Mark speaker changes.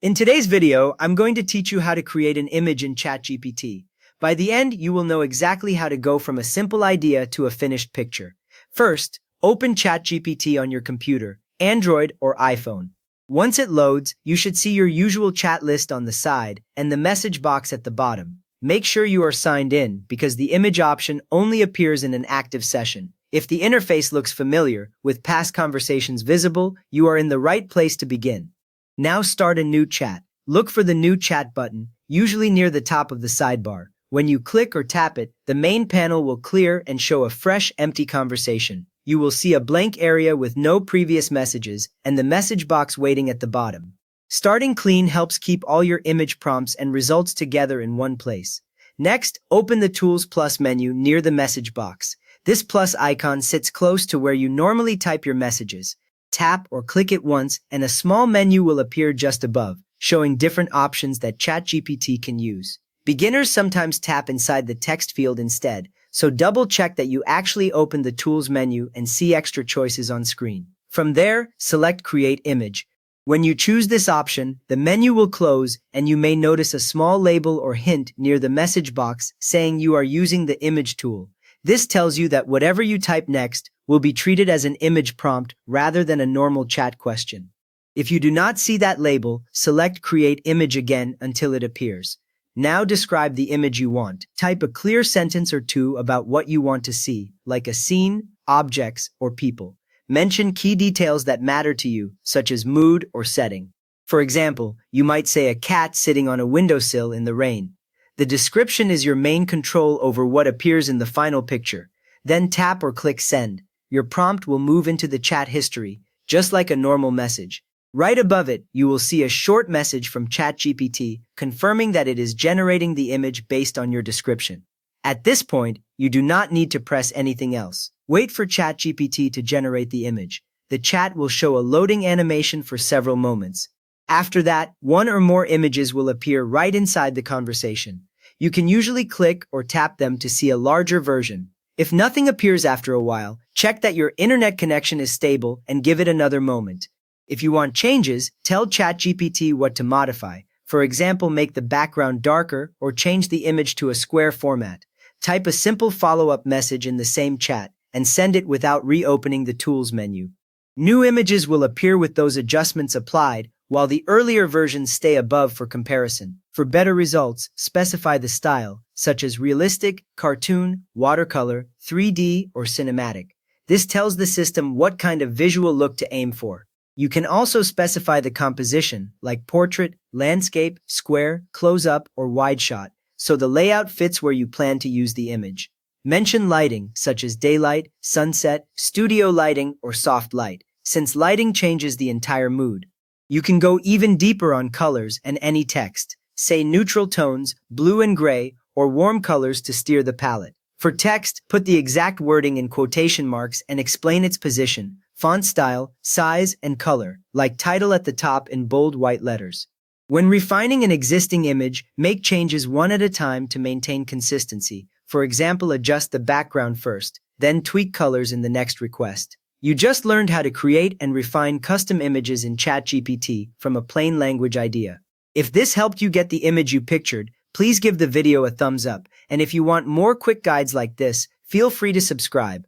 Speaker 1: In today's video, I'm going to teach you how to create an image in ChatGPT. By the end, you will know exactly how to go from a simple idea to a finished picture. First, open ChatGPT on your computer, Android or iPhone. Once it loads, you should see your usual chat list on the side and the message box at the bottom. Make sure you are signed in because the image option only appears in an active session. If the interface looks familiar, with past conversations visible, you are in the right place to begin. Now start a new chat. Look for the new chat button, usually near the top of the sidebar. When you click or tap it, the main panel will clear and show a fresh, empty conversation. You will see a blank area with no previous messages and the message box waiting at the bottom. Starting clean helps keep all your image prompts and results together in one place. Next, open the Tools Plus menu near the message box. This plus icon sits close to where you normally type your messages. Tap or click it once and a small menu will appear just above, showing different options that ChatGPT can use. Beginners sometimes tap inside the text field instead, so double-check that you actually open the Tools menu and see extra choices on screen. From there, select Create Image. When you choose this option, the menu will close and you may notice a small label or hint near the message box saying you are using the image tool. This tells you that whatever you type next will be treated as an image prompt rather than a normal chat question. If you do not see that label, select Create Image again until it appears. Now describe the image you want. Type a clear sentence or two about what you want to see, like a scene, objects, or people. Mention key details that matter to you, such as mood or setting. For example, you might say a cat sitting on a windowsill in the rain. The description is your main control over what appears in the final picture. Then tap or click Send. Your prompt will move into the chat history, just like a normal message. Right above it, you will see a short message from ChatGPT confirming that it is generating the image based on your description. At this point, you do not need to press anything else. Wait for ChatGPT to generate the image. The chat will show a loading animation for several moments. After that, one or more images will appear right inside the conversation. You can usually click or tap them to see a larger version. If nothing appears after a while, check that your internet connection is stable and give it another moment. If you want changes, tell ChatGPT what to modify. For example, make the background darker or change the image to a square format. Type a simple follow-up message in the same chat and send it without reopening the Tools menu. New images will appear with those adjustments applied, while the earlier versions stay above for comparison. For better results, specify the style, such as realistic, cartoon, watercolor, 3D, or cinematic. This tells the system what kind of visual look to aim for. You can also specify the composition, like portrait, landscape, square, close-up, or wide shot, so the layout fits where you plan to use the image. Mention lighting, such as daylight, sunset, studio lighting, or soft light, since lighting changes the entire mood. You can go even deeper on colors and any text. Say neutral tones, blue and gray, or warm colors to steer the palette. For text, put the exact wording in quotation marks and explain its position, font style, size, and color, like title at the top in bold white letters. When refining an existing image, make changes one at a time to maintain consistency. For example, adjust the background first, then tweak colors in the next request. You just learned how to create and refine custom images in ChatGPT from a plain language idea. If this helped you get the image you pictured, please give the video a thumbs up. And if you want more quick guides like this, feel free to subscribe.